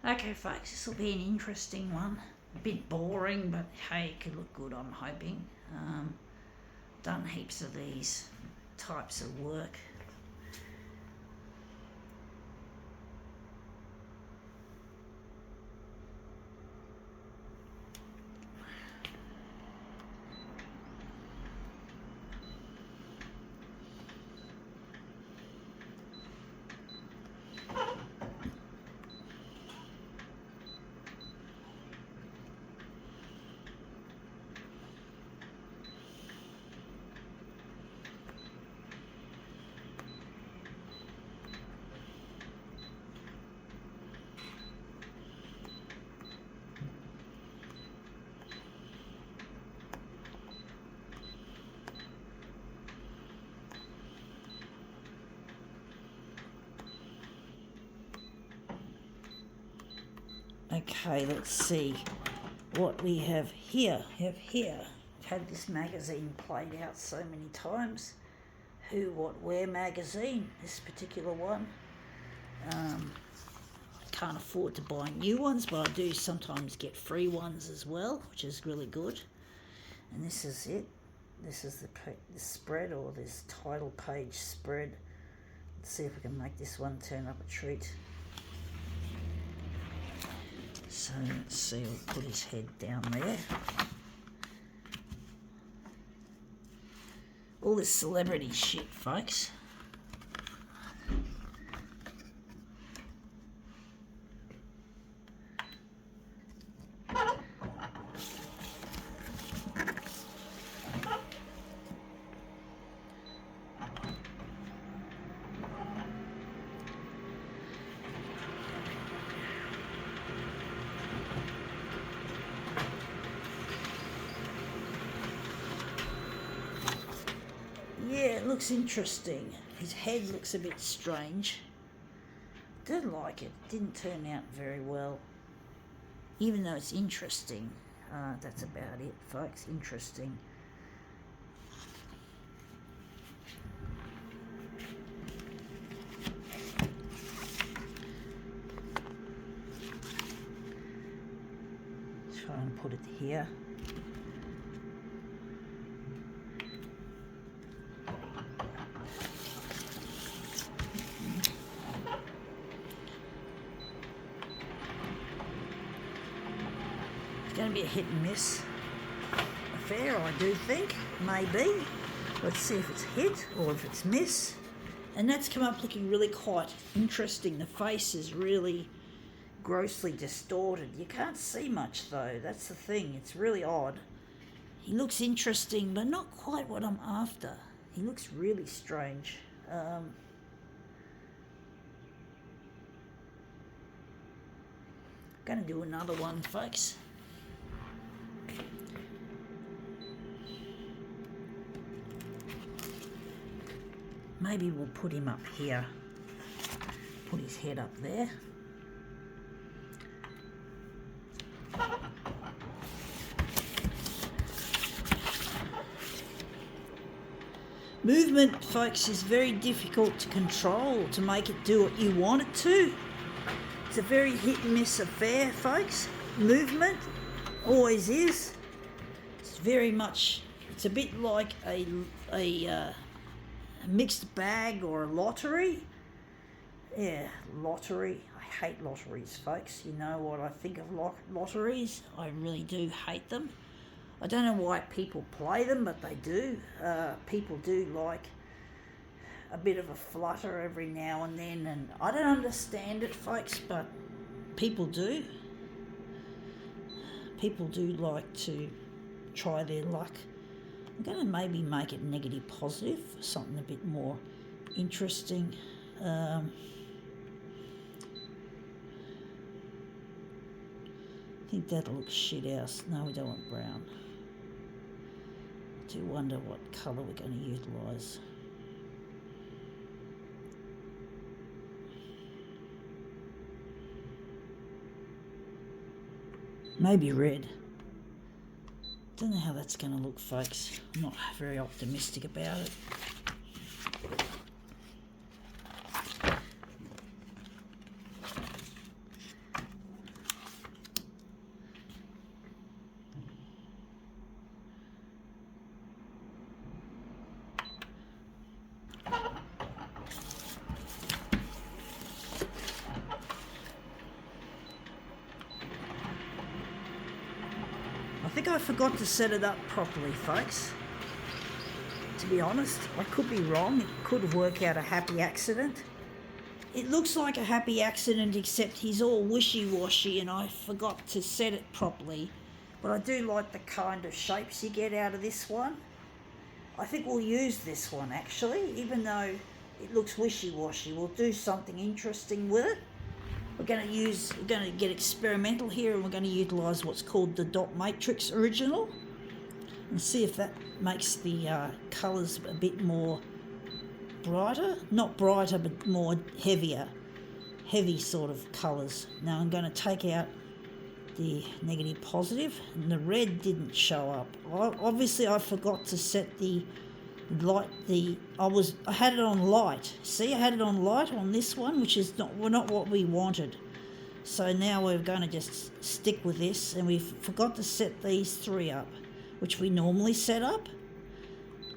Okay, folks, this will be an interesting one. A bit boring, but hey, it could look good, I'm hoping. Done heaps of these types of work. Okay, let's see what we have here. I've had this magazine played out so many times. Who, What, Where magazine, this particular one. I can't afford to buy new ones, but I do sometimes get free ones as well, which is really good. And this is it. This is the spread, or this title page spread. Let's see if we can make this one turn up a treat. So let's see, we'll put his head down there. All this celebrity shit, folks. Yeah, it looks interesting. His head looks a bit strange. Didn't like it. Didn't turn out very well. Even though it's interesting. That's about it, folks. Interesting. Try and put it here. It's going to be a hit and miss affair, I do think. Maybe. Let's see if it's hit or if it's miss. And that's come up looking really quite interesting. The face is really grossly distorted. You can't see much though. That's the thing. It's really odd. He looks interesting, but not quite what I'm after. He looks really strange. Going to do another one, folks. Maybe we'll put him up here. Put his head up there. Movement, folks, is very difficult to control, to make it do what you want it to. It's a very hit and miss affair, folks. Movement always is. It's very much, it's a bit like a mixed bag or a lottery. Yeah, lottery. I hate lotteries, folks. You know what I think of lotteries. I really do hate them. I don't know why people play them, but they do. People do like a bit of a flutter every now and then, and I don't understand it, folks, but people do. People do like to try their luck. I'm going to maybe make it negative positive, something a bit more interesting. I think that'll look shit house. No, we don't want brown. I do wonder what colour we're going to utilise. Maybe red. Don't know how that's going to look, folks. I'm not very optimistic about it. think I forgot to set it up properly, folks. To be honest, I could be wrong. It could work out a happy accident. It looks like a happy accident, except he's all wishy-washy and I forgot to set it properly. But I do like the kind of shapes you get out of this one. I think we'll use this one actually, even though it looks wishy-washy. We'll do something interesting with it. We're going to get experimental here, and we're going to utilise what's called the dot matrix original and see if that makes the colours a bit more brighter. Not brighter, but more heavy sort of colours. Now I'm going to take out the negative positive, and the red didn't show up. Obviously I forgot to set the light. I had it on light. See, I had it on light on this one, which is not what we wanted. So now we're going to just stick with this, and we forgot to set these three up, which we normally set up.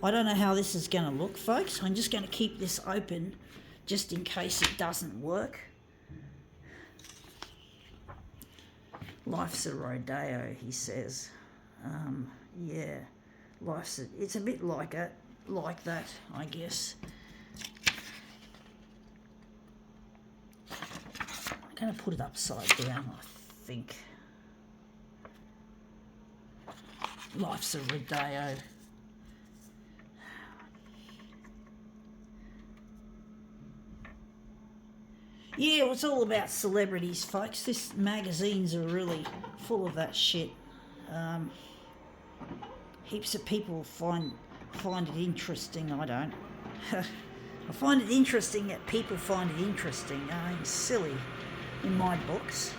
I don't know how this is going to look, folks. I'm just going to keep this open just in case it doesn't work. Life's a rodeo, he says. Yeah, it's a bit like that, I guess. I'm going to put it upside down, I think. Life's a rodeo. Yeah, it's all about celebrities, folks. This magazines are really full of that shit. Heaps of people find it interesting. I don't. I find it interesting that people find it interesting. It's silly in my books.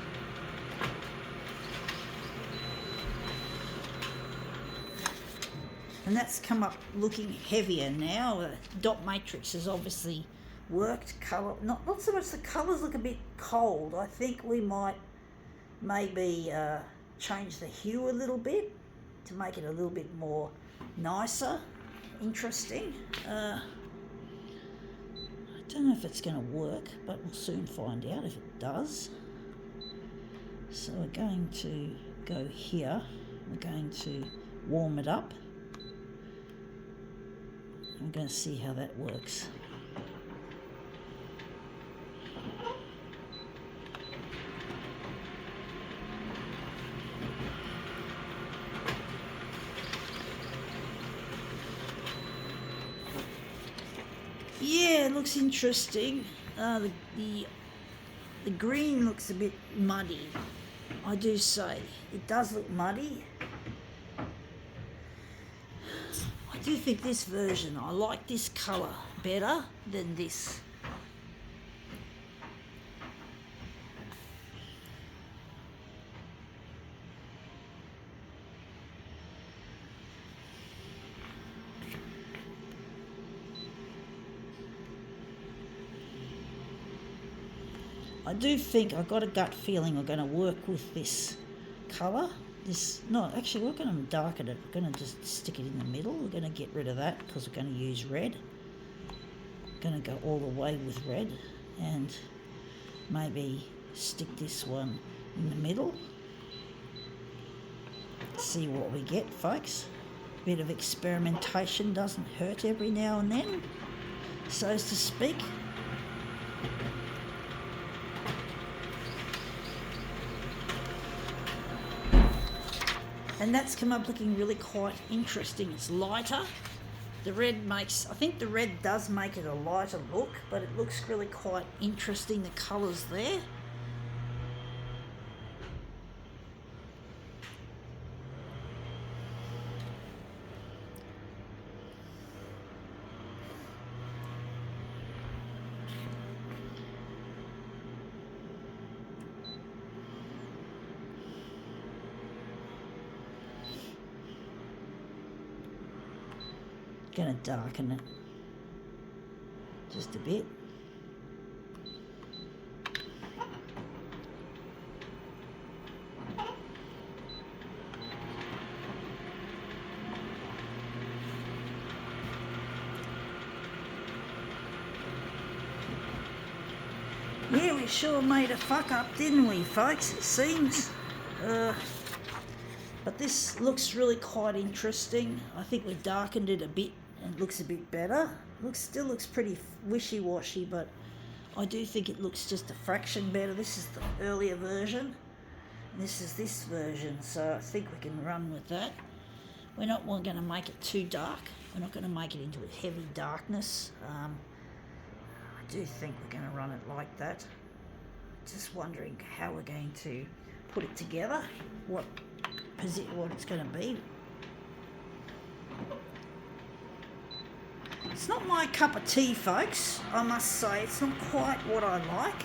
And that's come up looking heavier now. Dot matrix has obviously worked. Colour, not so much the colours look a bit cold. I think we might maybe change the hue a little bit to make it a little bit more nicer, interesting. I don't know if it's going to work, but we'll soon find out if it does. So we're going to go here. We're going to warm it up. I'm going to see how that works. Yeah, it looks interesting. The green looks a bit muddy, I do say. It does look muddy. I do think this version, I like this colour better than this. I do think, I've got a gut feeling we're going to work with this colour. We're going to darken it. We're going to just stick it in the middle. We're going to get rid of that because we're going to use red. We're going to go all the way with red and maybe stick this one in the middle. See what we get, folks. A bit of experimentation doesn't hurt every now and then, so to speak. And that's come up looking really quite interesting. It's lighter. I think the red does make it a lighter look, but it looks really quite interesting, the colours there. Going to darken it just a bit. Yeah, we sure made a fuck up, didn't we, folks? It seems. But this looks really quite interesting. I think we darkened it a bit and it looks a bit better. Still looks pretty wishy-washy, but I do think it looks just a fraction better. This is the earlier version, and this is this version, so I think we can run with that. We're not going to make it too dark. We're not going to make it into a heavy darkness. I do think we're going to run it like that. Just wondering how we're going to put it together, what it's going to be. It's not my cup of tea, folks. I must say, it's not quite what I like.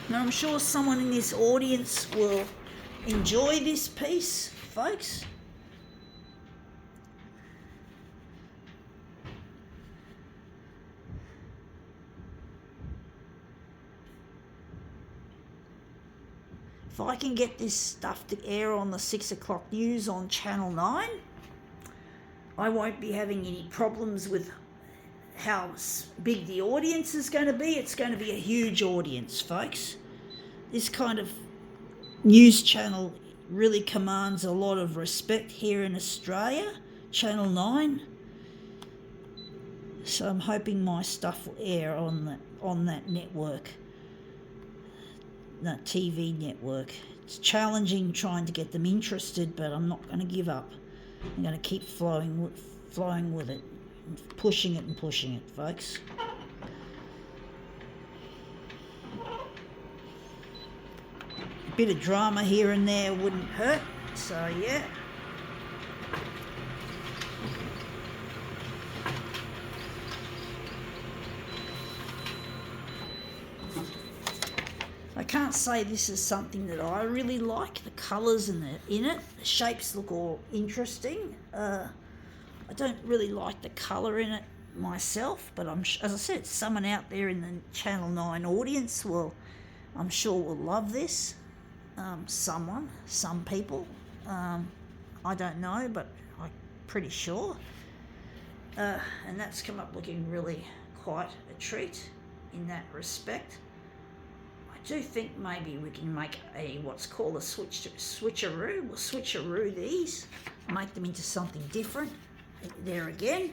Now, I'm sure someone in this audience will enjoy this piece, folks. If I can get this stuff to air on the 6 o'clock news on Channel 9, I won't be having any problems with how big the audience is going to be. It's going to be a huge audience, folks. This kind of news channel really commands a lot of respect here in Australia, Channel 9. So I'm hoping my stuff will air on that network, that TV network. It's challenging trying to get them interested, but I'm not going to give up. I'm going to keep flowing with it, pushing it, folks. A bit of drama here and there wouldn't hurt, so yeah. I can't say this is something that I really like. The colours in it, the shapes look all interesting. I don't really like the colour in it myself, but as I said, someone out there in the Channel 9 audience I'm sure will love this. Some people. I don't know, but I'm pretty sure. And that's come up looking really quite a treat in that respect. I do think maybe we can make what's called a switcheroo. We'll switcheroo these, make them into something different. There again,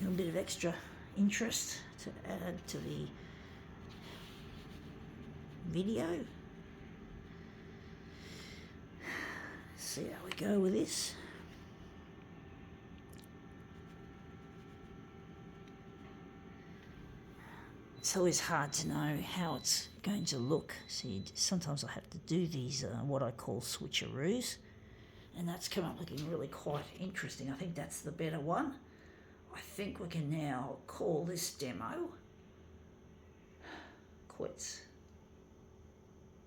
a little bit of extra interest to add to the video. See how we go with this. It's always hard to know how it's going to look. See, sometimes I have to do these, what I call switcheroos, and that's come up looking really quite interesting. I think that's the better one. I think we can now call this demo quits.